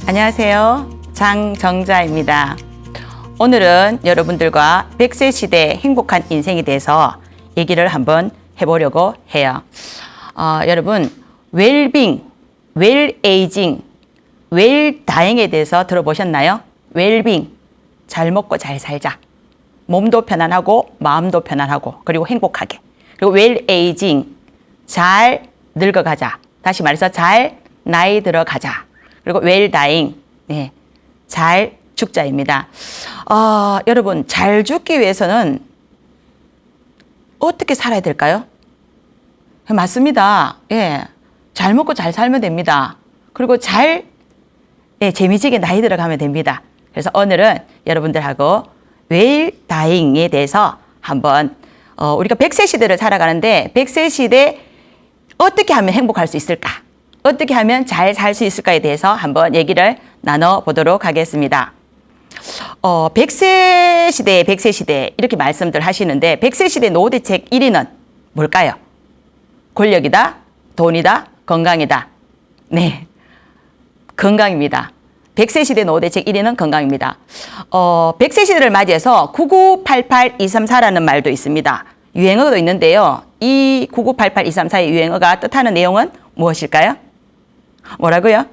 안녕하세요. 장정자입니다. 오늘은 여러분들과 100세 시대 행복한 인생에 대해서 얘기를 한번 해보려고 해요. 여러분, 웰빙, 웰에이징, 웰다잉에 대해서 들어보셨나요? 웰빙, 잘 먹고 잘 살자. 몸도 편안하고 마음도 편안하고 그리고 행복하게. 그리고 웰에이징, 잘 늙어가자. 다시 말해서 잘 나이 들어가자. 그리고 웰다잉, 네, 잘 죽자입니다. 여러분, 잘 죽기 위해서는 어떻게 살아야 될까요? 맞습니다. 예, 잘 먹고 잘 살면 됩니다. 그리고 재미지게 나이 들어가면 됩니다. 그래서 오늘은 여러분들하고 웰다잉에 대해서 한번 우리가 100세 시대를 살아가는데 100세 시대 어떻게 하면 행복할 수 있을까? 어떻게 하면 잘 살 수 있을까에 대해서 한번 얘기를 나눠보도록 하겠습니다. 100세 시대 이렇게 말씀들 하시는데 100세 시대 노후대책 1위는 뭘까요? 권력이다, 돈이다, 건강이다. 네, 건강입니다. 100세 시대 노후대책 1위는 건강입니다. 100세 시대를 맞이해서 9988234라는 말도 있습니다. 유행어도 있는데요. 이 9988234의 유행어가 뜻하는 내용은 무엇일까요? 뭐라고요?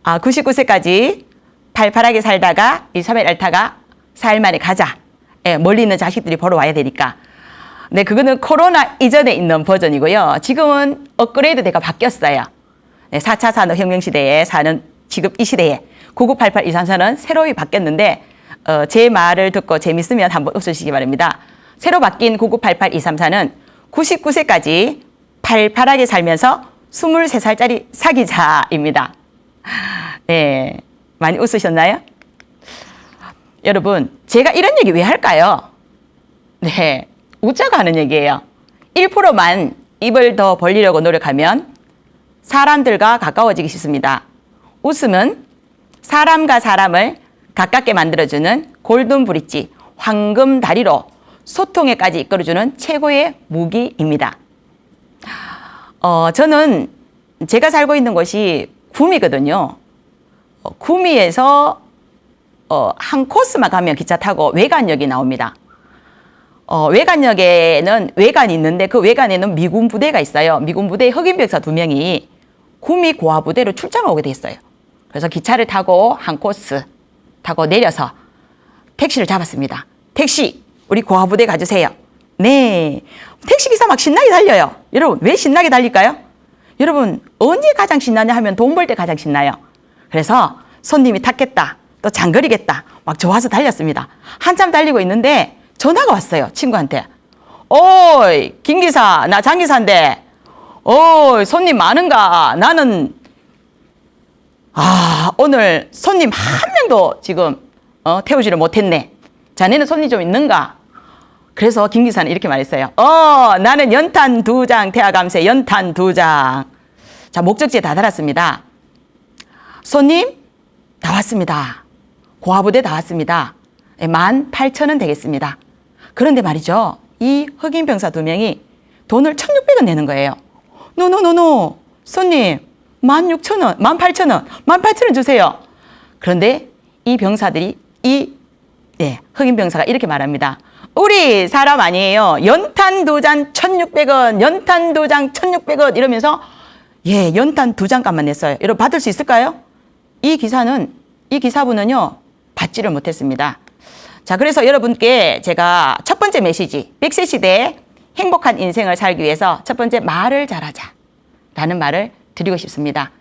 99세까지 팔팔하게 살다가 이 사회를 앓다가 4일 만에 가자. 예, 멀리 있는 자식들이 보러 와야 되니까. 네, 그거는 코로나 이전에 있는 버전이고요. 지금은 업그레이드 돼가 바뀌었어요. 네, 4차 산업혁명 시대에 사는 지금 이 시대에 9988234는 새로이 바뀌었는데 제 말을 듣고 재밌으면 한번 웃으시기 바랍니다. 새로 바뀐 9988234는 99세까지 팔팔하게 살면서 23살짜리 사귀자입니다. 네, 많이 웃으셨나요? 여러분, 제가 이런 얘기 왜 할까요? 네, 웃자고 하는 얘기예요. 1%만 입을 더 벌리려고 노력하면 사람들과 가까워지기 쉽습니다. 웃음은 사람과 사람을 가깝게 만들어주는 골든 브릿지, 황금 다리로 소통에까지 이끌어주는 최고의 무기입니다. 저는 제가 살고 있는 곳이 구미거든요. 구미에서 한 코스만 가면 기차 타고 외관역이 나옵니다. 외관역에는 외관이 있는데 그 외관에는 미군 부대가 있어요. 미군 부대 흑인병사 2명이 구미 고아부대로 출장을 오게 됐어요. 그래서 기차를 타고 한 코스 타고 내려서 택시를 잡았습니다. 택시, 우리 고아부대 가주세요. 네, 택시기사 막 신나게 달려요. 여러분, 왜 신나게 달릴까요? 여러분, 언제 가장 신나냐 하면 돈 벌 때 가장 신나요. 그래서 손님이 탔겠다, 또 장거리겠다, 막 좋아서 달렸습니다. 한참 달리고 있는데 전화가 왔어요, 친구한테. 어이, 김기사, 나 장기사인데, 어이, 손님 많은가? 나는, 오늘 손님 한 명도 지금, 태우지를 못했네. 자네는 손님 좀 있는가? 그래서 김 기사는 이렇게 말했어요. 나는 연탄 2장 태아감세 연탄 2장. 자, 목적지에 다 달았습니다. 손님 다 왔습니다. 고아부대 다 왔습니다. 18,000원 되겠습니다. 그런데 말이죠, 이 흑인 병사 2명이 돈을 1,600원 내는 거예요. 노노노노, 손님 16,000원, 18,000원, 18,000원 주세요. 그런데 이 병사들이 흑인 병사가 이렇게 말합니다. 우리 사람 아니에요. 연탄 2장 1,600원, 연탄 2장 1,600원 이러면서 연탄 2장 값만 냈어요. 여러분, 받을 수 있을까요? 이 기사분은요, 받지를 못했습니다. 자, 그래서 여러분께 제가 첫 번째 메시지, 100세 시대에 행복한 인생을 살기 위해서 첫 번째, 말을 잘하자 라는 말을 드리고 싶습니다.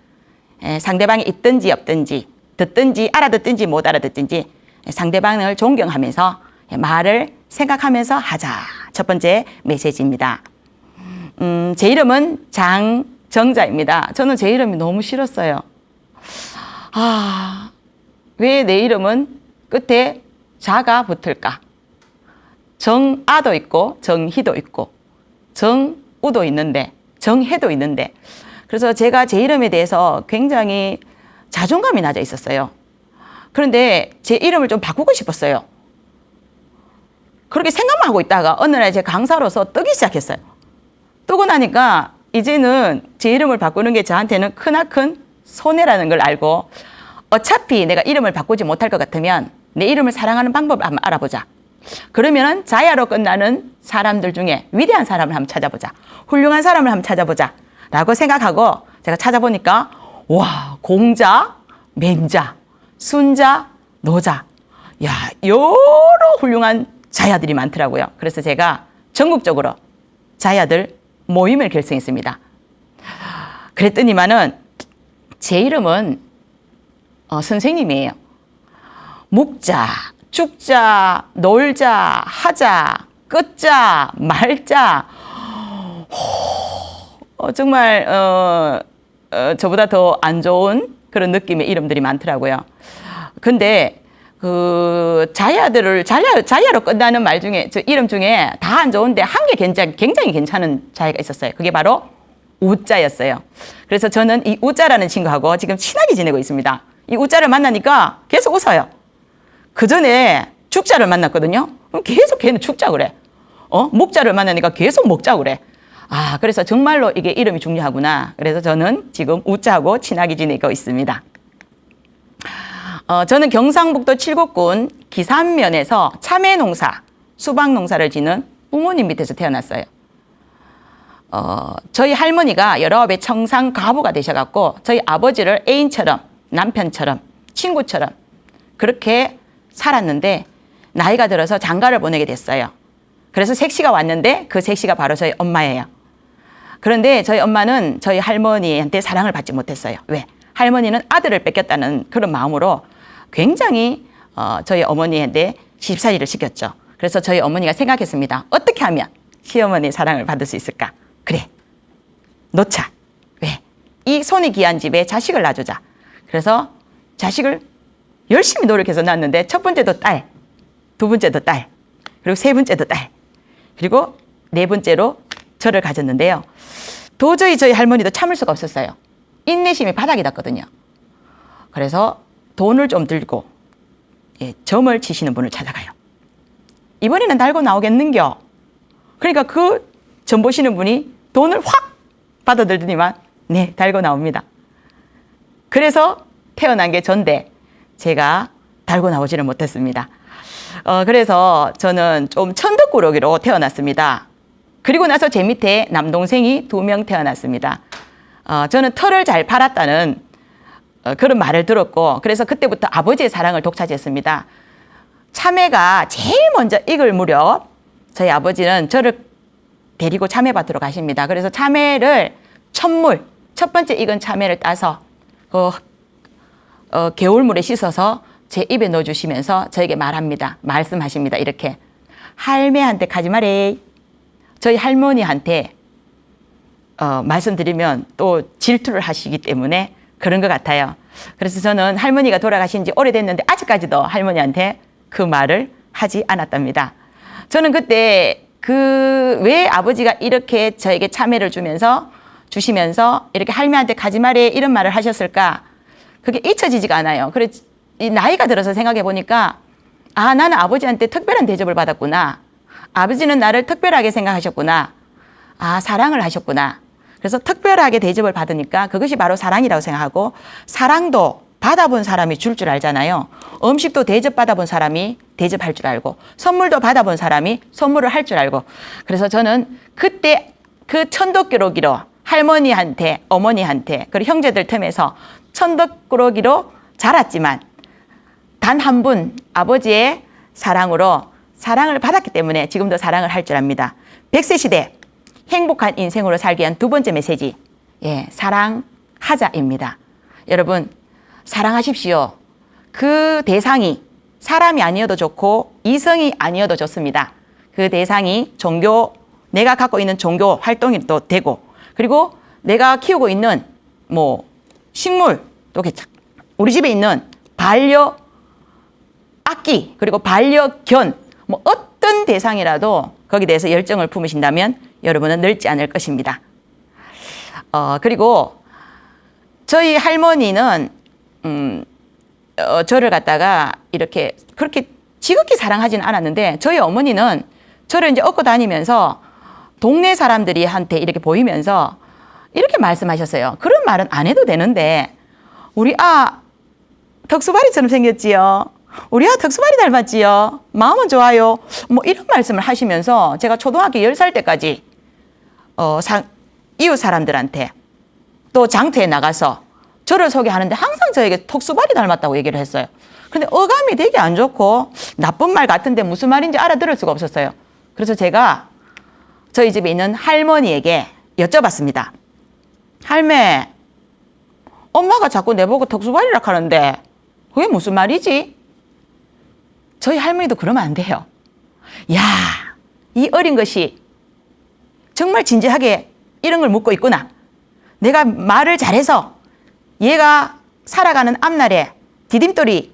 상대방이 있든지 없든지, 듣든지 알아듣든지 못 알아듣든지 상대방을 존경하면서 말을 생각하면서 하자. 첫 번째 메시지입니다. 제 이름은 장정자입니다. 저는 제 이름이 너무 싫었어요. 왜 내 이름은 끝에 자가 붙을까? 정아도 있고 정희도 있고 정우도 있는데 정혜도 있는데, 그래서 제가 제 이름에 대해서 굉장히 자존감이 낮아 있었어요. 그런데 제 이름을 좀 바꾸고 싶었어요. 그렇게 생각만 하고 있다가 어느 날 제 강사로서 뜨기 시작했어요. 뜨고 나니까 이제는 제 이름을 바꾸는 게 저한테는 크나큰 손해라는 걸 알고 어차피 내가 이름을 바꾸지 못할 것 같으면 내 이름을 사랑하는 방법을 한번 알아보자. 그러면은 자야로 끝나는 사람들 중에 위대한 사람을 한번 찾아보자. 훌륭한 사람을 한번 찾아보자. 라고 생각하고 제가 찾아보니까 와, 공자, 맹자, 순자, 노자. 야, 여러 훌륭한 자야들이 많더라고요. 그래서 제가 전국적으로 자야들 모임을 결성했습니다. 그랬더니만은 제 이름은 선생님이에요. 묵자, 죽자, 놀자, 하자, 끝자, 말자. 정말 저보다 더 안 좋은 그런 느낌의 이름들이 많더라고요. 근데 그 자야로 끝나는 말 중에 저 이름 중에 다 안 좋은데 한 개 굉장히 괜찮은 자야가 있었어요. 그게 바로 우자였어요. 그래서 저는 이 우자라는 친구하고 지금 친하게 지내고 있습니다. 이 우자를 만나니까 계속 웃어요. 그 전에 죽자를 만났거든요. 계속 걔는 죽자 그래. 목자를 만나니까 계속 먹자 그래. 아, 그래서 정말로 이게 이름이 중요하구나. 그래서 저는 지금 우자하고 친하게 지내고 있습니다. 저는 경상북도 칠곡군 기산면에서 참외 농사, 수박 농사를 지는 부모님 밑에서 태어났어요. 저희 할머니가 19의 청상 과부가 되셔갖고 저희 아버지를 애인처럼, 남편처럼, 친구처럼 그렇게 살았는데 나이가 들어서 장가를 보내게 됐어요. 그래서 색시가 왔는데 그 색시가 바로 저희 엄마예요. 그런데 저희 엄마는 저희 할머니한테 사랑을 받지 못했어요. 왜? 할머니는 아들을 뺏겼다는 그런 마음으로 굉장히 저희 어머니한테 시집살이를 시켰죠. 그래서 저희 어머니가 생각했습니다. 어떻게 하면 시어머니의 사랑을 받을 수 있을까? 그래, 놓자. 왜? 이 손이 귀한 집에 자식을 놔주자. 그래서 자식을 열심히 노력해서 낳았는데 첫 번째도 딸, 두 번째도 딸, 그리고 세 번째도 딸, 그리고 네 번째로 저를 가졌는데요. 도저히 저희 할머니도 참을 수가 없었어요. 인내심이 바닥이 났거든요. 그래서 돈을 좀 들고 점을 치시는 분을 찾아가요. 이번에는 달고 나오겠는겨. 그러니까 그 점 보시는 분이 돈을 확 받아들더니만 네, 달고 나옵니다. 그래서 태어난 게 전데 제가 달고 나오지는 못했습니다. 그래서 저는 좀 천덕꾸러기로 태어났습니다. 그리고 나서 제 밑에 남동생이 2명 태어났습니다. 저는 털을 잘 팔았다는 그런 말을 들었고 그래서 그때부터 아버지의 사랑을 독차지했습니다. 참외가 제일 먼저 익을 무렵 저희 아버지는 저를 데리고 참외밭으로 가십니다. 그래서 참외를 첫 번째 익은 참외를 따서 개울물에 씻어서 제 입에 넣어주시면서 저에게 말씀하십니다. 이렇게 할매한테 가지 말래. 저희 할머니한테 말씀드리면 또 질투를 하시기 때문에 그런 것 같아요. 그래서 저는 할머니가 돌아가신 지 오래됐는데 아직까지도 할머니한테 그 말을 하지 않았답니다. 저는 그때 왜 아버지가 이렇게 저에게 참외를 주시면서 이렇게 할매한테 가지 말래 이런 말을 하셨을까? 그게 잊혀지지가 않아요. 그래서 이 나이가 들어서 생각해 보니까 나는 아버지한테 특별한 대접을 받았구나. 아버지는 나를 특별하게 생각하셨구나. 사랑을 하셨구나. 그래서 특별하게 대접을 받으니까 그것이 바로 사랑이라고 생각하고 사랑도 받아본 사람이 줄 알잖아요. 음식도 대접받아본 사람이 대접할 줄 알고 선물도 받아본 사람이 선물을 할 줄 알고 그래서 저는 그때 그 천덕꾸러기로 할머니한테 어머니한테 그리고 형제들 틈에서 천덕꾸러기로 자랐지만 단 한 분 아버지의 사랑으로 사랑을 받았기 때문에 지금도 사랑을 할 줄 압니다. 100세 시대 행복한 인생으로 살기 위한 두 번째 메시지 사랑하자입니다. 여러분 사랑하십시오. 그 대상이 사람이 아니어도 좋고 이성이 아니어도 좋습니다. 그 대상이 내가 갖고 있는 종교 활동도 되고 그리고 내가 키우고 있는 식물 또 우리 집에 있는 반려 악기 그리고 반려견 어떤 대상이라도 거기에 대해서 열정을 품으신다면 여러분은 늙지 않을 것입니다. 그리고 저희 할머니는 저를 갖다가 이렇게 그렇게 지극히 사랑하지는 않았는데 저희 어머니는 저를 이제 업고 다니면서 동네 사람들이 한테 이렇게 보이면서 이렇게 말씀하셨어요. 그런 말은 안 해도 되는데 우리 덕수바리처럼 생겼지요. 우리 아들 덕수바리 닮았지요. 마음은 좋아요. 뭐 이런 말씀을 하시면서 제가 초등학교 10살 때까지 이웃 사람들한테 또 장터에 나가서 저를 소개하는데 항상 저에게 덕수바리 닮았다고 얘기를 했어요. 근데 어감이 되게 안 좋고 나쁜 말 같은데 무슨 말인지 알아들을 수가 없었어요. 그래서 제가 저희 집에 있는 할머니에게 여쭤봤습니다. 할매, 엄마가 자꾸 내보고 덕수바리라 하는데 그게 무슨 말이지? 저희 할머니도 그러면 안 돼요. 야, 이 어린 것이 정말 진지하게 이런 걸 묻고 있구나. 내가 말을 잘해서 얘가 살아가는 앞날에 디딤돌이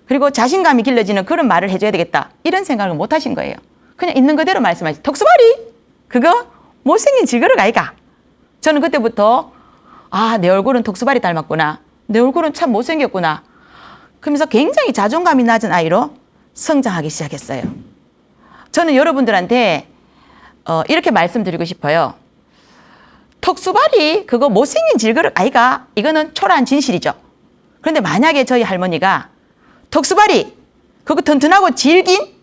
그리고 자신감이 길러지는 그런 말을 해줘야 되겠다. 이런 생각을 못 하신 거예요. 그냥 있는 그대로 말씀하시죠. 덕수바리? 그거 못생긴 질그릇 아이가? 저는 그때부터 내 얼굴은 덕수바리 닮았구나. 내 얼굴은 참 못생겼구나. 그러면서 굉장히 자존감이 낮은 아이로 성장하기 시작했어요. 저는 여러분들한테 이렇게 말씀드리고 싶어요. 덕수바리 그거 못생긴 질그릇 아이가? 이거는 초라한 진실이죠. 그런데 만약에 저희 할머니가 덕수바리 그거 튼튼하고 질긴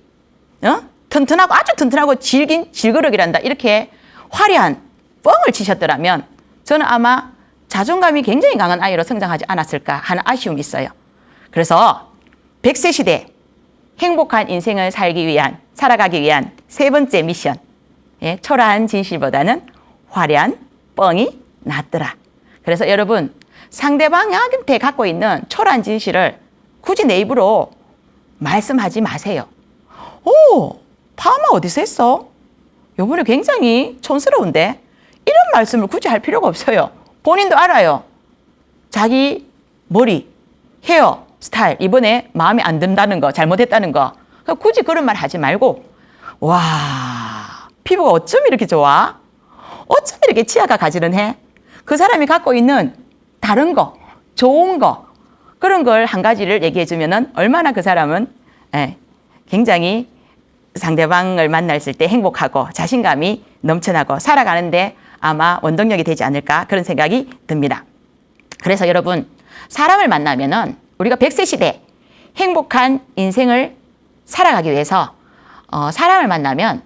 튼튼하고 아주 튼튼하고 질긴 질그릇이란다 이렇게 화려한 뻥을 치셨더라면 저는 아마 자존감이 굉장히 강한 아이로 성장하지 않았을까 하는 아쉬움이 있어요. 그래서 100세 시대 행복한 인생을 살아가기 위한 세 번째 미션, 초라한 진실보다는 화려한 뻥이 낫더라. 그래서 여러분, 상대방한테 갖고 있는 초라한 진실을 굳이 내 입으로 말씀하지 마세요. 오, 파마 어디서 했어? 요번에 굉장히 촌스러운데? 이런 말씀을 굳이 할 필요가 없어요. 본인도 알아요. 자기 머리, 헤어 스타일 이번에 마음에 안 든다는 거, 잘못했다는 거. 굳이 그런 말 하지 말고 와, 피부가 어쩜 이렇게 좋아? 어쩜 이렇게 치아가 가지런해? 그 사람이 갖고 있는 다른 거, 좋은 거 그런 걸 한 가지를 얘기해 주면은 얼마나 그 사람은 굉장히 상대방을 만났을 때 행복하고 자신감이 넘쳐나고 살아가는데 아마 원동력이 되지 않을까 그런 생각이 듭니다. 그래서 여러분, 사람을 만나면은 우리가 100세 시대 행복한 인생을 살아가기 위해서 사람을 만나면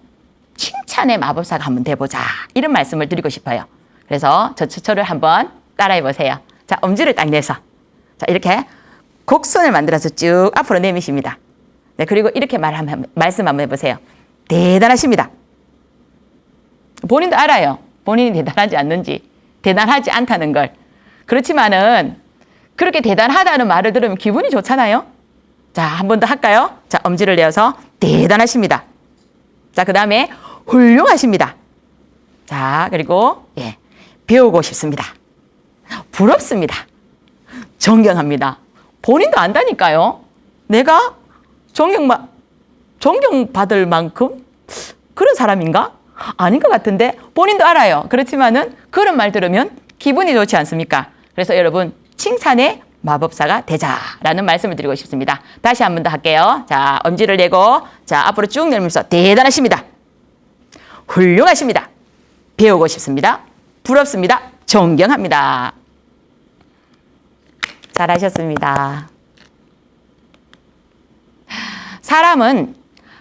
칭찬의 마법사가 한번 돼보자 이런 말씀을 드리고 싶어요. 그래서 저를 한번 따라해 보세요. 자, 엄지를 딱 내서 자 이렇게 곡선을 만들어서 쭉 앞으로 내미십니다. 네, 그리고 이렇게 말씀 한번 해보세요. 대단하십니다. 본인도 알아요. 본인이 대단하지 않는지, 대단하지 않다는 걸. 그렇지만은 그렇게 대단하다는 말을 들으면 기분이 좋잖아요. 자, 한 번 더 할까요? 자, 엄지를 내어서 대단하십니다. 자, 그 다음에 훌륭하십니다. 자, 그리고 배우고 싶습니다. 부럽습니다. 존경합니다. 본인도 안다니까요. 내가 존경받을 만큼 그런 사람인가? 아닌 것 같은데 본인도 알아요. 그렇지만은 그런 말 들으면 기분이 좋지 않습니까? 그래서 여러분, 칭찬의 마법사가 되자라는 말씀을 드리고 싶습니다. 다시 한 번 더 할게요. 자, 엄지를 내고 자, 앞으로 쭉 내밀면서 대단하십니다. 훌륭하십니다. 배우고 싶습니다. 부럽습니다. 존경합니다. 잘하셨습니다. 사람은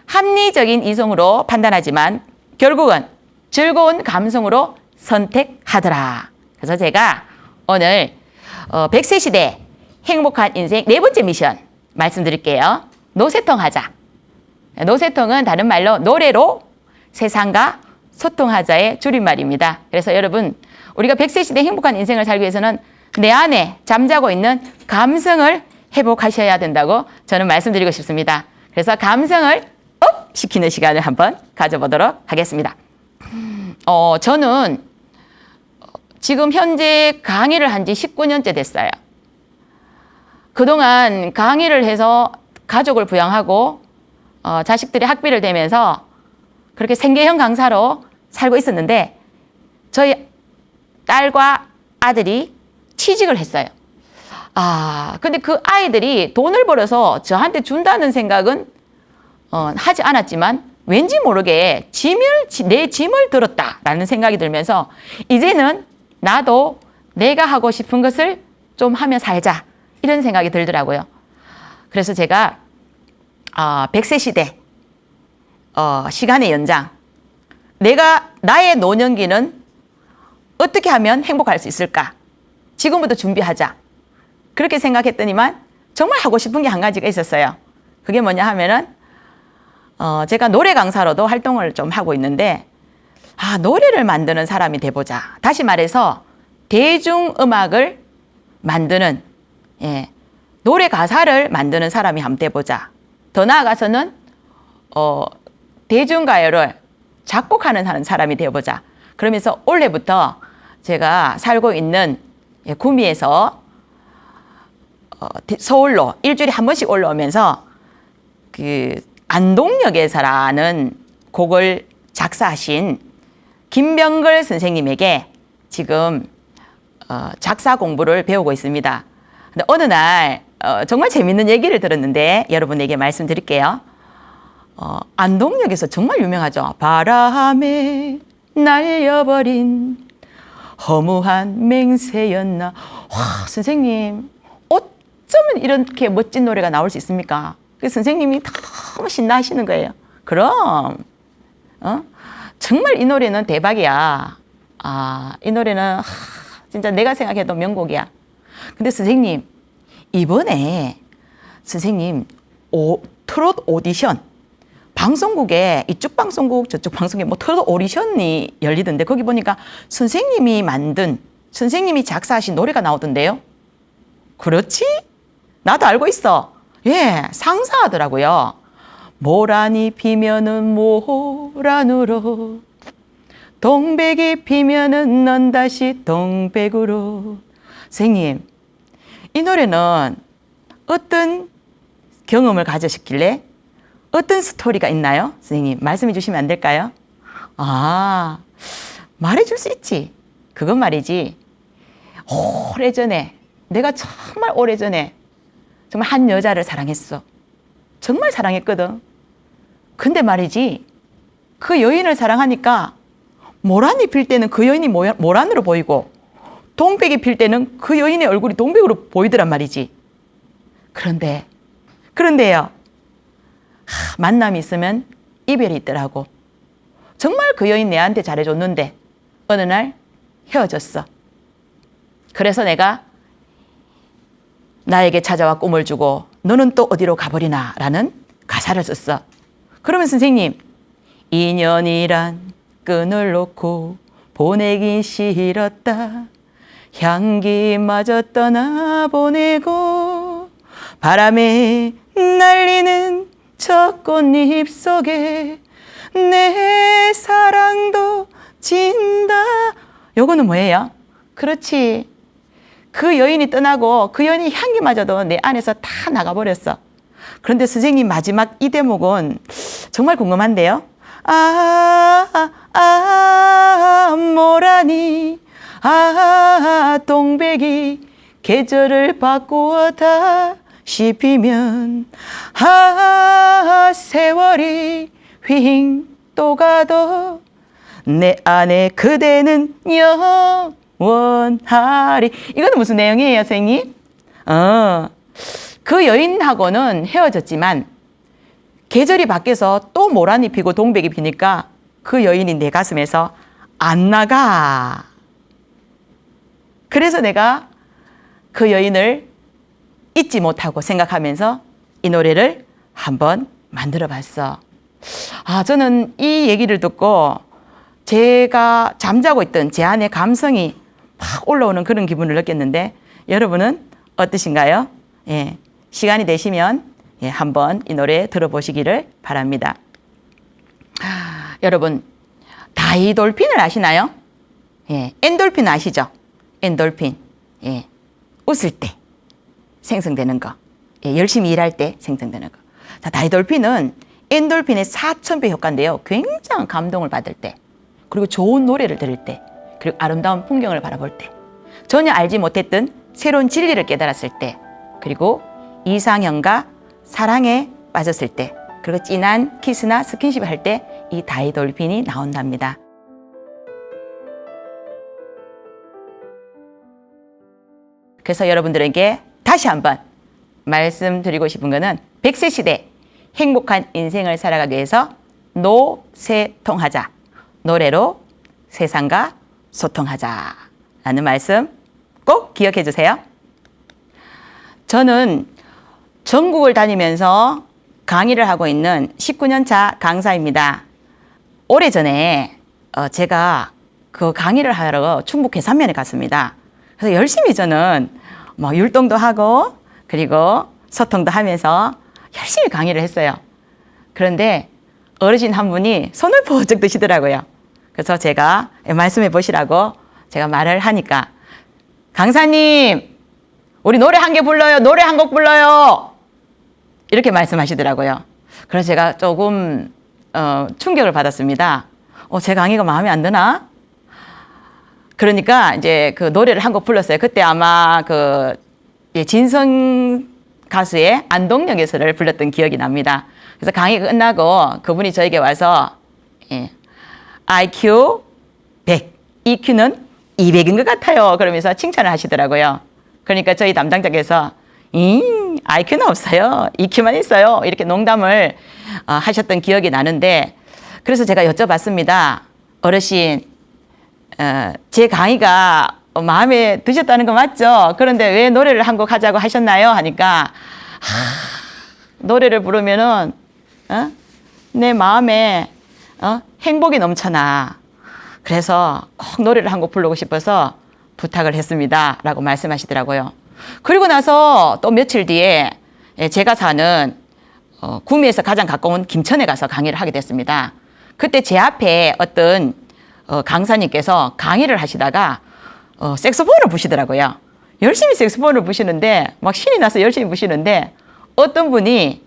합리적인 이성으로 판단하지만 결국은 즐거운 감성으로 선택하더라. 그래서 제가 오늘 100세 시대 행복한 인생 네 번째 미션 말씀드릴게요. 노쇠통 하자. 노쇠통은 다른 말로 노래로 세상과 소통하자의 줄임말입니다. 그래서 여러분, 우리가 100세 시대 행복한 인생을 살기 위해서는 내 안에 잠자고 있는 감성을 회복하셔야 된다고 저는 말씀드리고 싶습니다. 그래서 감성을 업 시키는 시간을 한번 가져보도록 하겠습니다. 저는 지금 현재 강의를 한 지 19년째 됐어요. 그동안 강의를 해서 가족을 부양하고 자식들이 학비를 대면서 그렇게 생계형 강사로 살고 있었는데 저희 딸과 아들이 취직을 했어요. 근데 그 아이들이 돈을 벌어서 저한테 준다는 생각은 하지 않았지만 왠지 모르게 내 짐을 들었다라는 생각이 들면서 이제는 나도 내가 하고 싶은 것을 좀 하며 살자. 이런 생각이 들더라고요. 그래서 제가 100세 시대 시간의 연장, 나의 노년기는 어떻게 하면 행복할 수 있을까? 지금부터 준비하자. 그렇게 생각했더니만 정말 하고 싶은 게 한 가지가 있었어요. 그게 뭐냐 하면은 제가 노래 강사로도 활동을 좀 하고 있는데 노래를 만드는 사람이 돼보자. 다시 말해서 대중음악을 만드는 노래 가사를 만드는 사람이 한번 돼보자. 더 나아가서는 대중가요를 작곡하는 사람이 되어보자. 그러면서 올해부터 제가 살고 있는 구미에서 서울로 일주일에 한 번씩 올라오면서 그 안동역에서라는 곡을 작사하신 김병걸 선생님에게 지금 작사 공부를 배우고 있습니다. 근데 어느 날 정말 재밌는 얘기를 들었는데 여러분에게 말씀드릴게요. 안동역에서 정말 유명하죠. 바람에 날려버린 허무한 맹세였나. 와, 선생님 어쩌면 이렇게 멋진 노래가 나올 수 있습니까? 그 선생님이 너무 신나하시는 거예요. 그럼 정말 이 노래는 대박이야. 이 노래는 진짜 내가 생각해도 명곡이야. 근데 선생님 이번에 선생님 트롯 오디션 방송국에 이쪽 방송국 저쪽 방송에 뭐 트롯 오디션이 열리던데 거기 보니까 선생님이 작사하신 노래가 나오던데요. 그렇지? 나도 알고 있어. 예, 상사하더라고요. 모란이 피면은 모란으로, 동백이 피면은 넌 다시 동백으로. 선생님, 이 노래는 어떤 경험을 가지셨길래 어떤 스토리가 있나요? 선생님, 말씀해 주시면 안 될까요? 말해줄 수 있지. 그건 말이지. 오래전에, 내가 정말 오래전에 정말 한 여자를 사랑했어. 정말 사랑했거든. 근데 말이지, 그 여인을 사랑하니까 모란이 필 때는 그 여인이 모란으로 보이고 동백이 필 때는 그 여인의 얼굴이 동백으로 보이더란 말이지. 그런데요. 만남이 있으면 이별이 있더라고. 정말 그 여인 내한테 잘해줬는데 어느 날 헤어졌어. 그래서 내가 나에게 찾아와 꿈을 주고 너는 또 어디로 가버리나 라는 가사를 썼어. 그러면 선생님, 인연이란 끈을 놓고 보내긴 싫었다. 향기마저 떠나보내고 바람에 날리는 저 꽃잎 속에 내 사랑도 진다. 요거는 뭐예요? 그렇지. 그 여인이 떠나고 그 여인이 향기마저도 내 안에서 다 나가버렸어. 그런데 선생님 마지막 이 대목은 정말 궁금한데요. 모라니 동백이 계절을 바꾸어 다시 피면 세월이 휘잉 또 가도 내 안에 그대는 영원하리. 이거는 무슨 내용이에요, 선생님? 그 여인하고는 헤어졌지만 계절이 바뀌어서 또 모란이 피고 동백이 피니까 그 여인이 내 가슴에서 안 나가. 그래서 내가 그 여인을 잊지 못하고 생각하면서 이 노래를 한번 만들어 봤어. 저는 이 얘기를 듣고 제가 잠자고 있던 제 안의 감성이 막 올라오는 그런 기분을 느꼈는데 여러분은 어떠신가요? 예, 시간이 되시면 한번 이 노래 들어보시기를 바랍니다. 여러분, 다이돌핀을 아시나요? 예, 엔돌핀 아시죠? 엔돌핀. 예, 웃을 때 생성되는 거. 예, 열심히 일할 때 생성되는 거. 자, 다이돌핀은 엔돌핀의 4000배 효과인데요. 굉장한 감동을 받을 때, 그리고 좋은 노래를 들을 때, 그리고 아름다운 풍경을 바라볼 때, 전혀 알지 못했던 새로운 진리를 깨달았을 때, 그리고 이상형과 사랑에 빠졌을 때, 그리고 진한 키스나 스킨십을 할 때 이 다이돌핀이 나온답니다. 그래서 여러분들에게 다시 한번 말씀드리고 싶은 거는 100세 시대 행복한 인생을 살아가기 위해서 노세통하자. 노래로 세상과 소통하자. 라는 말씀 꼭 기억해 주세요. 저는 전국을 다니면서 강의를 하고 있는 19년차 강사입니다. 오래전에 제가 그 강의를 하러 충북 괴산면에 갔습니다. 그래서 열심히 저는 뭐 율동도 하고 그리고 소통도 하면서 열심히 강의를 했어요. 그런데 어르신 한 분이 손을 번쩍 드시더라고요. 그래서 제가 말씀해 보시라고 제가 말을 하니까 강사님 우리 노래 한 개 불러요. 노래 한 곡 불러요. 이렇게 말씀하시더라고요. 그래서 제가 조금 충격을 받았습니다. 제 강의가 마음에 안 드나? 그러니까 이제 그 노래를 한 곡 불렀어요. 그때 아마 그 진성 가수의 안동역에서를 불렀던 기억이 납니다. 그래서 강의가 끝나고 그분이 저에게 와서 IQ 100, EQ는 200인 것 같아요. 그러면서 칭찬을 하시더라고요. 그러니까 저희 담당자께서 IQ는 없어요. EQ만 있어요. 이렇게 농담을 하셨던 기억이 나는데 그래서 제가 여쭤봤습니다. 어르신, 제 강의가 마음에 드셨다는 거 맞죠? 그런데 왜 노래를 한 곡 하자고 하셨나요? 하니까 노래를 부르면은 내 마음에 행복이 넘쳐나. 그래서 꼭 노래를 한 곡 부르고 싶어서 부탁을 했습니다. 라고 말씀하시더라고요. 그리고 나서 또 며칠 뒤에 제가 사는 구미에서 가장 가까운 김천에 가서 강의를 하게 됐습니다. 그때 제 앞에 어떤 강사님께서 강의를 하시다가 색소폰을 부시더라고요. 열심히 색소폰을 부시는데 막 신이 나서 열심히 부시는데 어떤 분이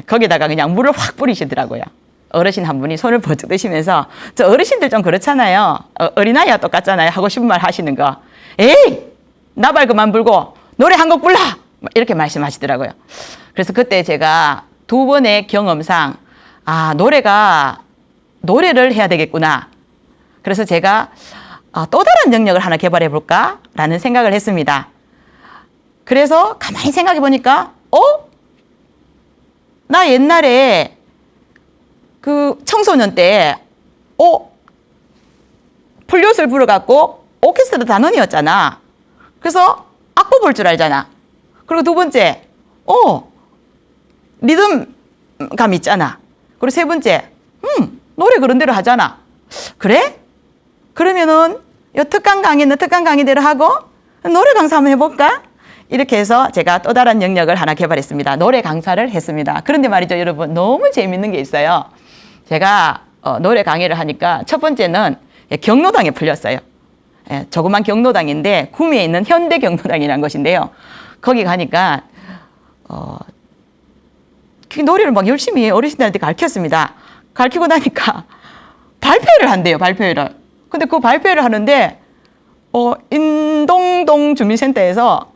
거기다가 그냥 물을 확 뿌리시더라고요. 어르신 한 분이 손을 번쩍 드시면서 저 어르신들 좀 그렇잖아요. 어린아이와 똑같잖아요. 하고 싶은 말 하시는 거. 에이! 나발 그만 불고 노래 한 곡 불러! 이렇게 말씀하시더라고요. 그래서 그때 제가 두 번의 경험상 노래를 해야 되겠구나. 그래서 제가 또 다른 영역을 하나 개발해 볼까? 라는 생각을 했습니다. 그래서 가만히 생각해 보니까 나 옛날에 그 청소년 때 플룻을 불어갖고 오케스트라 단원이었잖아. 그래서 악보 볼 줄 알잖아. 그리고 두 번째 리듬감 있잖아. 그리고 세 번째 노래 그런 대로 하잖아. 그래? 그러면은 특강 강의대로 하고 노래 강사 한번 해볼까? 이렇게 해서 제가 또 다른 영역을 하나 개발했습니다. 노래 강사를 했습니다. 그런데 말이죠, 여러분. 너무 재밌는 게 있어요. 제가 노래 강의를 하니까 첫 번째는 경로당에 풀렸어요. 조그만 경로당인데 구미에 있는 현대 경로당이라는 것인데요. 거기 가니까 그 노래를 막 열심히 어르신들한테 가르쳤습니다. 가르치고 나니까 발표회를 한대요. 발표회를. 근데 그 발표회를 하는데 인동동 주민센터에서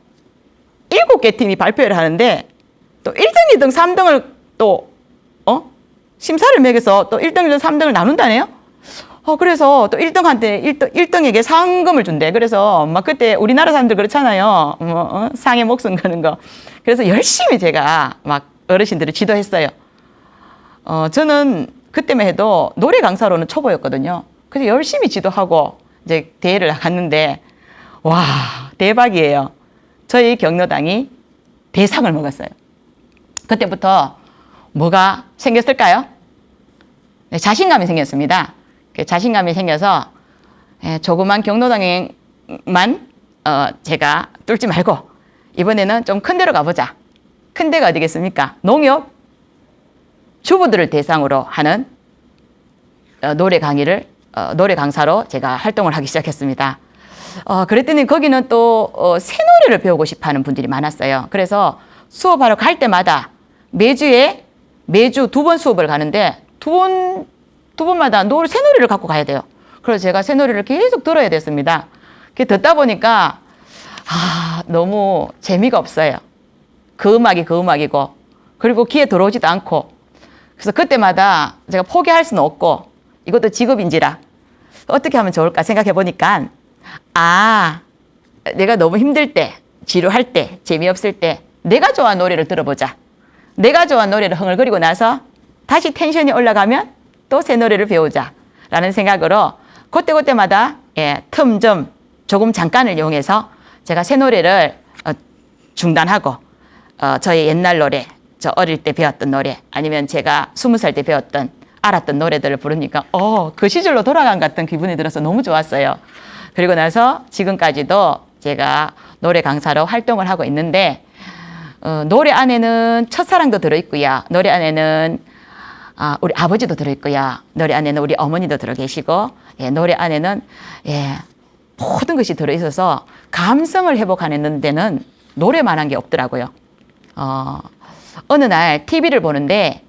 7개 팀이 발표회를 하는데 또 1등, 2등, 3등을 또 심사를 매겨서 또 1등, 2등, 3등을 나눈다네요. 그래서 또 1등한테 1등에게 상금을 준대. 그래서 막 그때 우리나라 사람들 그렇잖아요. 상에 목숨 거는 거. 그래서 열심히 제가 막 어르신들을 지도했어요. 저는 그때만 해도 노래 강사로는 초보였거든요. 그래서 열심히 지도하고 이제 대회를 갔는데 와, 대박이에요. 저희 경로당이 대상을 먹었어요. 그때부터 뭐가 생겼을까요? 네, 자신감이 생겼습니다. 자신감이 생겨서 조그만 경로당에만 제가 뚫지 말고 이번에는 좀 큰 데로 가보자. 큰 데가 어디겠습니까? 농협 주부들을 대상으로 하는 노래 강사로 제가 활동을 하기 시작했습니다. 그랬더니 거기는 또 새 노래를 배우고 싶어 하는 분들이 많았어요. 그래서 수업하러 갈 때마다 매주 2번 수업을 가는데 두 번마다 새 노래를 갖고 가야 돼요. 그래서 제가 새 노래를 계속 들어야 됐습니다. 듣다 보니까 너무 재미가 없어요. 그 음악이고 그리고 귀에 들어오지도 않고 그래서 그때마다 제가 포기할 수는 없고 이것도 직업인지라 어떻게 하면 좋을까 생각해 보니까 내가 너무 힘들 때 지루할 때, 재미없을 때 내가 좋아하는 노래를 들어보자. 내가 좋아하는 노래를 흥얼거리고 나서 다시 텐션이 올라가면 또 새 노래를 배우자 라는 생각으로 그때그때마다 틈 좀 조금 잠깐을 이용해서 제가 새 노래를 중단하고 저의 옛날 노래, 저 어릴 때 배웠던 노래, 아니면 제가 20살 때 배웠던 알았던 노래들을 부르니까 그 시절로 돌아간 것 같은 기분이 들어서 너무 좋았어요. 그리고 나서 지금까지도 제가 노래 강사로 활동을 하고 있는데 노래 안에는 첫사랑도 들어있고요. 노래 안에는 우리 아버지도 들어있고요. 노래 안에는 우리 어머니도 들어 계시고 노래 안에는 모든 것이 들어있어서 감성을 회복하는 데는 노래만한 게 없더라고요. 어느 날 TV를 보는데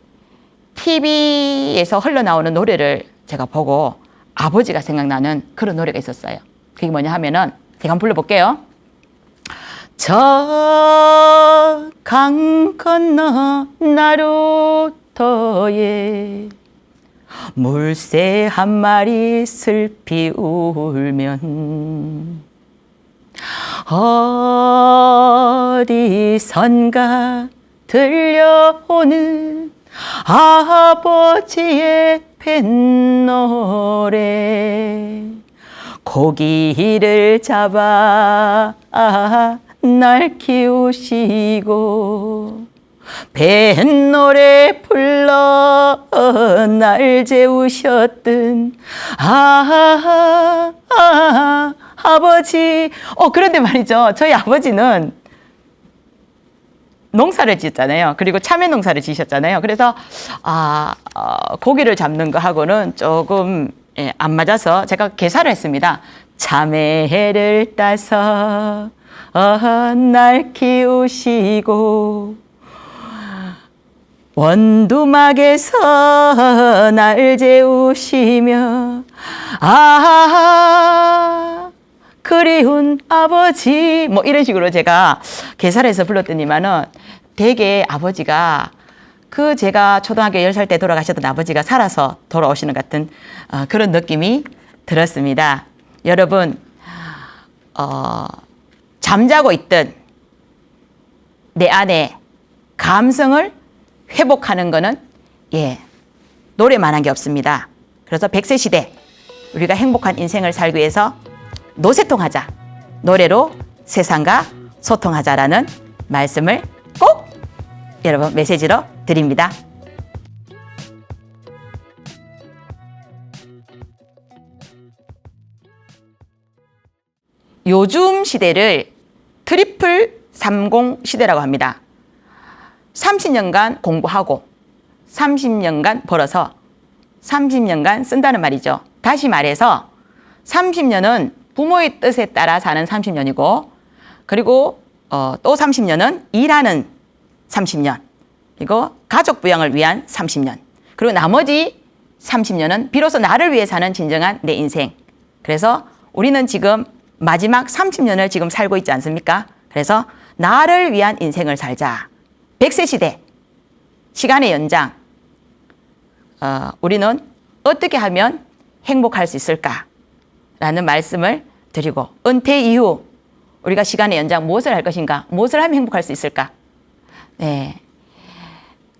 TV에서 흘러나오는 노래를 제가 보고 아버지가 생각나는 그런 노래가 있었어요. 그게 뭐냐 하면은 제가 한번 불러볼게요. 저 강 건너 나루터에 물새 한 마리 슬피 울면 어디선가 들려오는 아버지의 뱃노래 고기를 잡아 날 키우시고 뱃노래 불러 날 재우셨던 아버지. 그런데 말이죠. 저희 아버지는 농사를 짓잖아요. 그리고 참외 농사를 지셨잖아요. 그래서 고기를 잡는 거하고는 조금 안 맞아서 제가 개사를 했습니다. 참외를 따서 날 키우시고 원두막에서 날 재우시며 그리운 아버지 뭐 이런 식으로 제가 개사를 해서 불렀더니만은 되게 아버지가 제가 초등학교 10살 때 돌아가셨던 아버지가 살아서 돌아오시는 것 같은 그런 느낌이 들었습니다. 여러분 잠자고 있던 내 안에 감성을 회복하는 거는 노래만한 게 없습니다. 그래서 100세 시대 우리가 행복한 인생을 살기 위해서 노새통하자. 노래로 세상과 소통하자라는 말씀을 꼭 여러분 메시지로 드립니다. 요즘 시대를 트리플 30 시대라고 합니다. 30년간 공부하고 30년간 벌어서 30년간 쓴다는 말이죠. 다시 말해서 30년은 부모의 뜻에 따라 사는 30년이고 그리고 또 30년은 일하는 30년 그리고 가족 부양을 위한 30년 그리고 나머지 30년은 비로소 나를 위해 사는 진정한 내 인생. 그래서 우리는 지금 마지막 30년을 지금 살고 있지 않습니까? 그래서 나를 위한 인생을 살자. 100세 시대, 시간의 연장. 우리는 어떻게 하면 행복할 수 있을까라는 말씀을 드리고 은퇴 이후 우리가 시간의 연장 무엇을 할 것인가? 무엇을 하면 행복할 수 있을까? 네.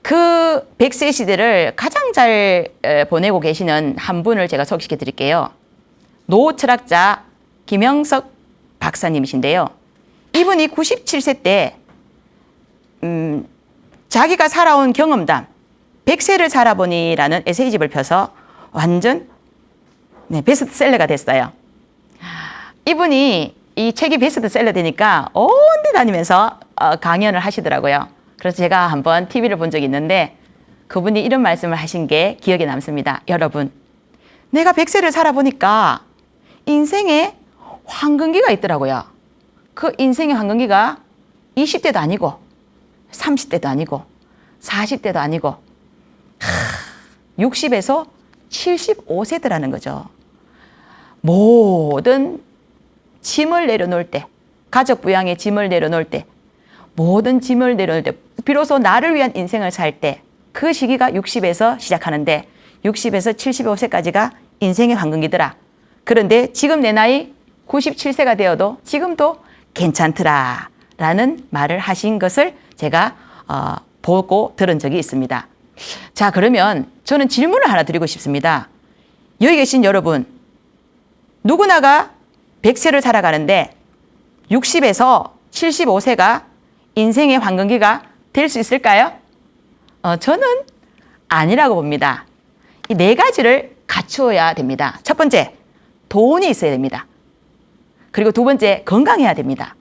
그 100세 시대를 가장 잘 보내고 계시는 한 분을 제가 소개시켜 드릴게요. 노 철학자 김영석 박사님이신데요. 이분이 97세 때 자기가 살아온 경험담 100세를 살아보니라는 에세이집을 펴서 완전 베스트셀러가 됐어요. 이분이 이 책이 베스트셀러 되니까 온 데 다니면서 강연을 하시더라고요. 그래서 제가 한번 TV를 본 적이 있는데 그분이 이런 말씀을 하신 게 기억에 남습니다. 여러분, 내가 100세를 살아보니까 인생에 황금기가 있더라고요. 그 인생의 황금기가 20대도 아니고 30대도 아니고 40대도 아니고 60에서 75세더라는 거죠. 모든 짐을 내려놓을 때, 가족 부양의 짐을 내려놓을 때, 모든 짐을 내려놓을 때, 비로소 나를 위한 인생을 살 때, 그 시기가 60에서 시작하는데 60에서 75세까지가 인생의 황금기더라. 그런데 지금 내 나이 97세가 되어도 지금도 괜찮더라 라는 말을 하신 것을 제가 보고 들은 적이 있습니다. 자, 그러면 저는 질문을 하나 드리고 싶습니다. 여기 계신 여러분, 누구나가 100세를 살아가는데 60에서 75세가 인생의 황금기가 될 수 있을까요? 저는 아니라고 봅니다. 이 네 가지를 갖추어야 됩니다. 첫 번째, 돈이 있어야 됩니다. 그리고 두 번째, 건강해야 됩니다.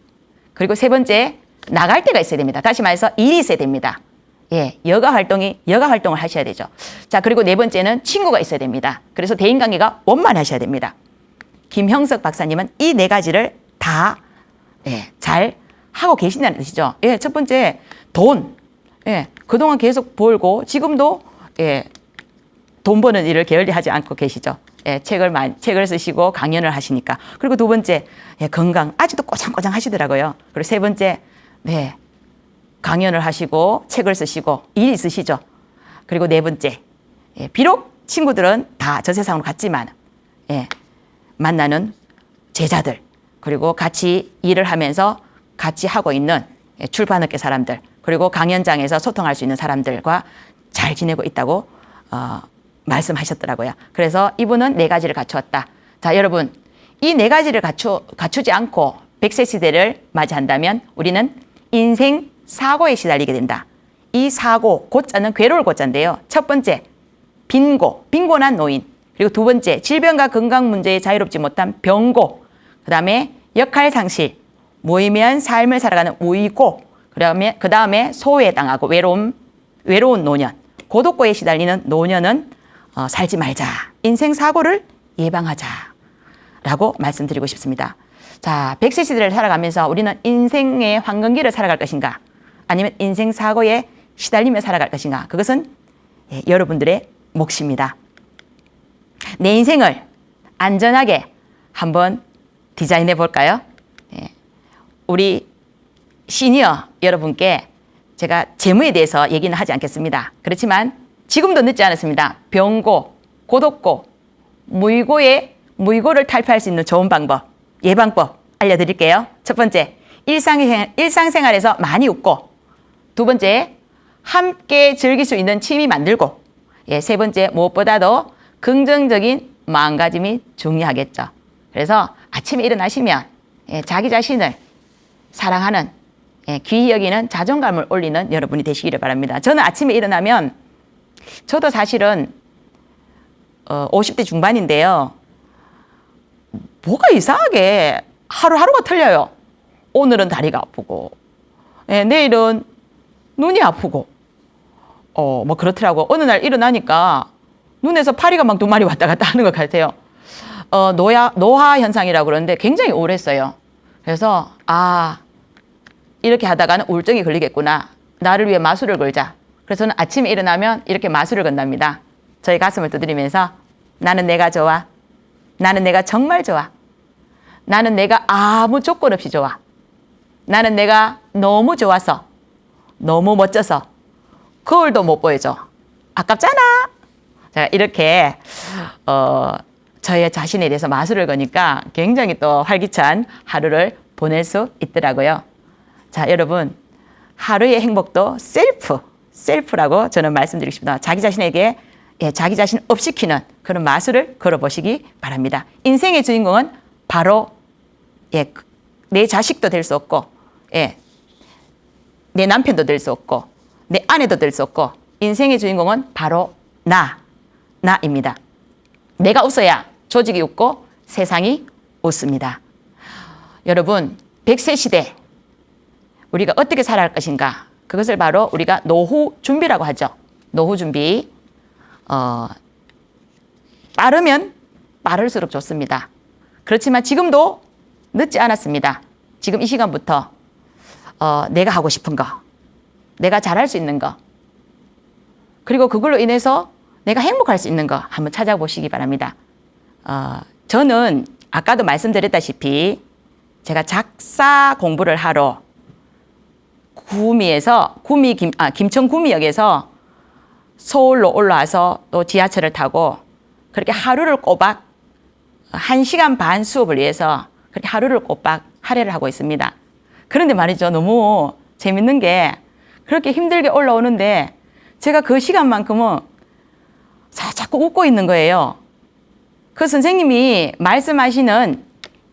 그리고 세 번째, 나갈 데가 있어야 됩니다. 다시 말해서 일이 있어야 됩니다. 예, 여가 활동을 하셔야 되죠. 자, 그리고 네 번째는 친구가 있어야 됩니다. 그래서 대인관계가 원만하셔야 됩니다. 김형석 박사님은 이 네 가지를 다 잘 하고 계신다는 뜻이죠. 예, 첫 번째, 돈. 예, 그동안 계속 벌고 지금도 돈 버는 일을 게을리하지 않고 계시죠. 예, 책을 쓰시고 강연을 하시니까. 그리고 두 번째, 건강. 아직도 꼬장꼬장 하시더라고요. 그리고 세 번째, 강연을 하시고 책을 쓰시고 일이 있으시죠. 그리고 네 번째, 비록 친구들은 다 저 세상으로 갔지만 만나는 제자들, 그리고 같이 일을 하면서 같이 하고 있는 출판업계 사람들, 그리고 강연장에서 소통할 수 있는 사람들과 잘 지내고 있다고 말씀하셨더라고요. 그래서 이분은 네 가지를 갖추었다. 자, 여러분, 이 네 가지를 갖추지 않고 100세 시대를 맞이한다면 우리는 인생 사고에 시달리게 된다. 이 사고, 고자는 괴로울 고자인데요. 첫 번째, 빈곤한 노인. 그리고 두 번째, 질병과 건강 문제에 자유롭지 못한 병고. 그 다음에 역할 상실, 무의미한 삶을 살아가는 무의고. 그 다음에 소외당하고 외로운 노년. 고독고에 시달리는 노년은 살지 말자. 인생 사고를 예방하자. 라고 말씀드리고 싶습니다. 자, 100세 시대를 살아가면서 우리는 인생의 황금기를 살아갈 것인가? 아니면 인생 사고에 시달리며 살아갈 것인가? 그것은 여러분들의 몫입니다. 내 인생을 안전하게 한번 디자인해 볼까요? 우리 시니어 여러분께 제가 재무에 대해서 얘기는 하지 않겠습니다. 그렇지만 지금도 늦지 않았습니다. 병고, 고독고, 무의고를 탈피할 수 있는 좋은 방법, 예방법 알려드릴게요. 첫 번째, 일상생활에서 많이 웃고, 두 번째, 함께 즐길 수 있는 취미 만들고, 세 번째, 무엇보다도 긍정적인 마음가짐이 중요하겠죠. 그래서 아침에 일어나시면 자기 자신을 사랑하는, 귀히 여기는 자존감을 올리는 여러분이 되시기를 바랍니다. 저는 아침에 일어나면, 저도 사실은 50대 중반인데요. 뭐가 이상하게 하루하루가 틀려요. 오늘은 다리가 아프고, 내일은 눈이 아프고, 뭐 그렇더라고. 어느 날 일어나니까 눈에서 파리가 막 두 마리 왔다 갔다 하는 것 같아요. 노화 현상이라고 그러는데 굉장히 우울했어요. 그래서, 이렇게 하다가는 우울증이 걸리겠구나. 나를 위해 마술을 걸자. 그래서 저는 아침에 일어나면 이렇게 마술을 건답니다. 저희 가슴을 두드리면서, 나는 내가 좋아. 나는 내가 정말 좋아. 나는 내가 아무 조건 없이 좋아. 나는 내가 너무 좋아서, 너무 멋져서 거울도 못 보여줘. 아깝잖아. 자, 이렇게 저의 자신에 대해서 마술을 거니까 굉장히 또 활기찬 하루를 보낼 수 있더라고요. 자, 여러분, 하루의 행복도 셀프라고 저는 말씀드리고 싶습니다. 자기 자신에게 자기 자신 업시키는 그런 마술을 걸어보시기 바랍니다. 인생의 주인공은 바로 내 자식도 될 수 없고, 내 남편도 될 수 없고, 내 아내도 될 수 없고, 인생의 주인공은 바로 나입니다. 내가 웃어야 조직이 웃고 세상이 웃습니다. 여러분, 100세 시대 우리가 어떻게 살아갈 것인가? 그것을 바로 우리가 노후 준비라고 하죠. 노후 준비. 빠르면 빠를수록 좋습니다. 그렇지만 지금도 늦지 않았습니다. 지금 이 시간부터 내가 하고 싶은 거, 내가 잘할 수 있는 거, 그리고 그걸로 인해서 내가 행복할 수 있는 거 한번 찾아보시기 바랍니다. 저는 아까도 말씀드렸다시피 제가 작사 공부를 하러 김천 구미역에서 서울로 올라와서 또 지하철을 타고 그렇게 하루를 꼬박 1시간 반 수업을 위해서 그렇게 하루를 꼬박 할애를 하고 있습니다. 그런데 말이죠. 너무 재밌는 게 그렇게 힘들게 올라오는데 제가 그 시간만큼은 자꾸 웃고 있는 거예요. 그 선생님이 말씀하시는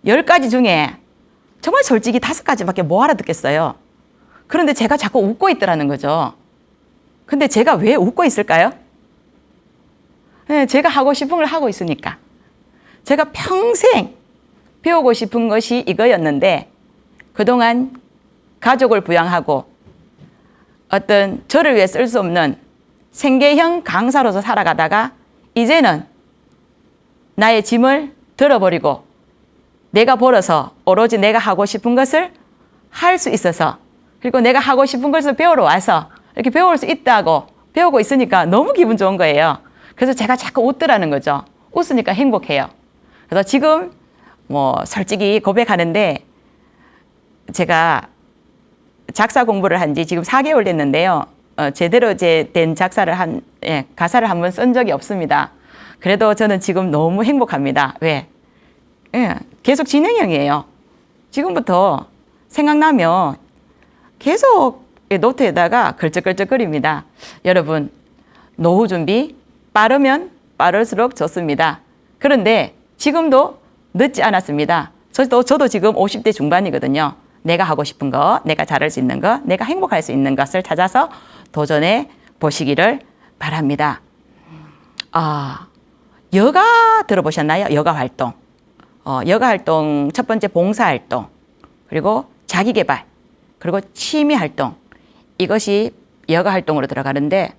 10가지 중에 정말 솔직히 5가지밖에 못 알아듣겠어요. 그런데 제가 자꾸 웃고 있더라는 거죠. 근데 제가 왜 웃고 있을까요? 네, 제가 하고 싶은 걸 하고 있으니까. 제가 평생 배우고 싶은 것이 이거였는데 그동안 가족을 부양하고 어떤 저를 위해 쓸 수 없는 생계형 강사로서 살아가다가 이제는 나의 짐을 들어버리고 내가 벌어서 오로지 내가 하고 싶은 것을 할 수 있어서 그리고 내가 하고 싶은 것을 배우러 와서 이렇게 배울 수 있다고 배우고 있으니까 너무 기분 좋은 거예요. 그래서 제가 자꾸 웃더라는 거죠. 웃으니까 행복해요. 그래서 지금 뭐 솔직히 고백하는데 제가 작사 공부를 한 지 지금 4개월 됐는데요. 제대로 된 가사를 한번 쓴 적이 없습니다. 그래도 저는 지금 너무 행복합니다. 왜? 계속 진행형이에요. 지금부터 생각나면 계속 노트에다가 걸쩍걸쩍거립니다. 여러분, 노후 준비 빠르면 빠를수록 좋습니다. 그런데 지금도 늦지 않았습니다. 저도 지금 50대 중반이거든요. 내가 하고 싶은 거, 내가 잘할 수 있는 거, 내가 행복할 수 있는 것을 찾아서 도전해 보시기를 바랍니다. 여가 들어보셨나요? 여가 활동. 여가 활동 첫 번째 봉사 활동, 그리고 자기 개발, 그리고 취미 활동. 이것이 여가 활동으로 들어가는데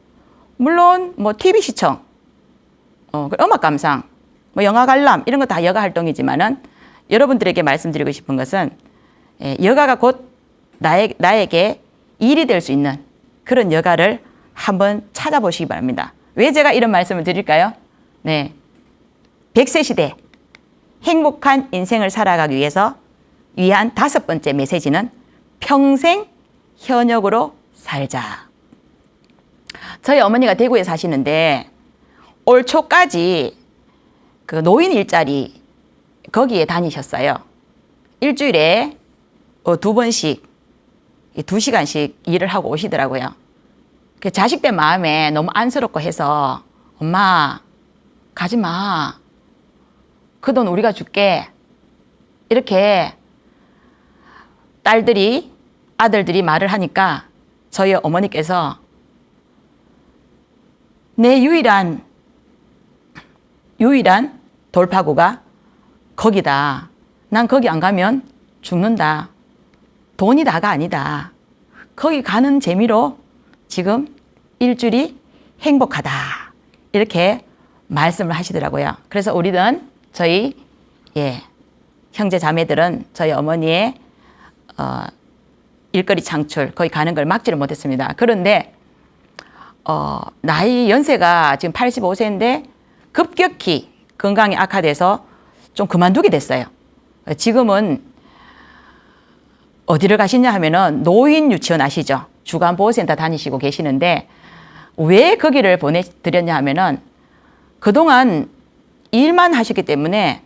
물론 뭐 TV 시청, 음악 감상, 뭐 영화 관람 이런 거 다 여가 활동이지만은 여러분들에게 말씀드리고 싶은 것은 여가가 곧 나에게 일이 될 수 있는 그런 여가를 한번 찾아보시기 바랍니다. 왜 제가 이런 말씀을 드릴까요? 네, 100세 시대 행복한 인생을 살아가기 위한 5번째 메시지는 평생 현역으로 살자. 저희 어머니가 대구에 사시는데 올 초까지 그 노인 일자리 거기에 다니셨어요. 일주일에 2번씩 2시간씩 일을 하고 오시더라고요. 그 자식들 마음에 너무 안쓰럽고 해서 엄마 가지 마. 그 돈 우리가 줄게. 이렇게 딸들이 아들들이 말을 하니까 저희 어머니께서 내 유일한 돌파구가 거기다. 난 거기 안 가면 죽는다. 돈이 다가 아니다. 거기 가는 재미로 지금 일주일이 행복하다. 이렇게 말씀을 하시더라고요. 그래서 우리는 저희 형제 자매들은 저희 어머니의 일거리 창출 거기 가는 걸 막지를 못했습니다. 그런데 나이 연세가 지금 85세인데 급격히 건강이 악화돼서 좀 그만두게 됐어요. 지금은 어디를 가시냐 하면은 노인 유치원 아시죠? 주간 보호센터 다니시고 계시는데 왜 거기를 보내드렸냐 하면은 그동안 일만 하셨기 때문에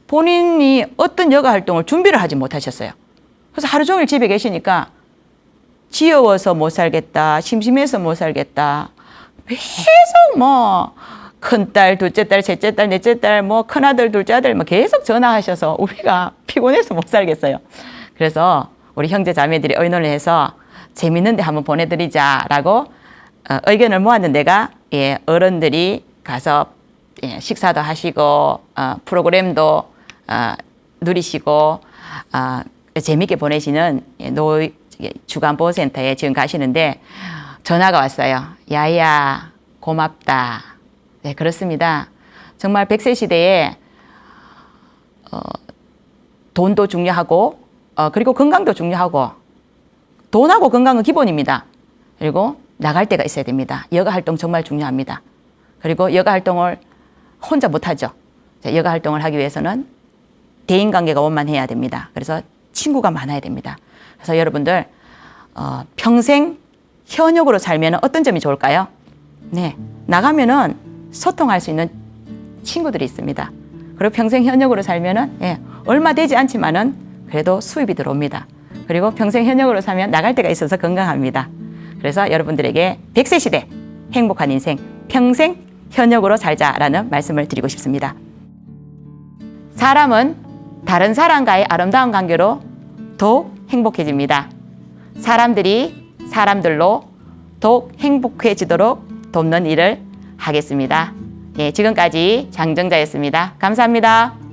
본인이 어떤 여가 활동을 준비를 하지 못하셨어요. 그래서 하루 종일 집에 계시니까 지겨워서 못 살겠다, 심심해서 못 살겠다. 계속 뭐 큰딸, 둘째딸, 셋째딸, 넷째딸, 뭐 큰아들, 둘째아들 뭐 계속 전화하셔서 우리가 피곤해서 못 살겠어요. 그래서 우리 형제 자매들이 의논을 해서 재밌는데 한번 보내드리자라고 의견을 모았는데 내가 어른들이 가서 식사도 하시고 프로그램도 누리시고 재밌게 보내시는 주간보호센터에 지금 가시는데 전화가 왔어요. 야야 고맙다. 네, 그렇습니다. 정말 100세 시대에 돈도 중요하고 그리고 건강도 중요하고 돈하고 건강은 기본입니다. 그리고 나갈 데가 있어야 됩니다. 여가 활동 정말 중요합니다. 그리고 여가 활동을 혼자 못하죠. 여가 활동을 하기 위해서는 대인관계가 원만해야 됩니다. 그래서 친구가 많아야 됩니다. 그래서 여러분들 평생 현역으로 살면 어떤 점이 좋을까요? 네, 나가면은 소통할 수 있는 친구들이 있습니다. 그리고 평생 현역으로 살면은 얼마 되지 않지만은 그래도 수입이 들어옵니다. 그리고 평생 현역으로 사면 나갈 때가 있어서 건강합니다. 그래서 여러분들에게 100세 시대 행복한 인생 평생 현역으로 살자라는 말씀을 드리고 싶습니다. 사람은 다른 사람과의 아름다운 관계로 더욱 행복해집니다. 사람들이 사람들로 더욱 행복해지도록 돕는 일을 하겠습니다. 예, 지금까지 장정자였습니다. 감사합니다.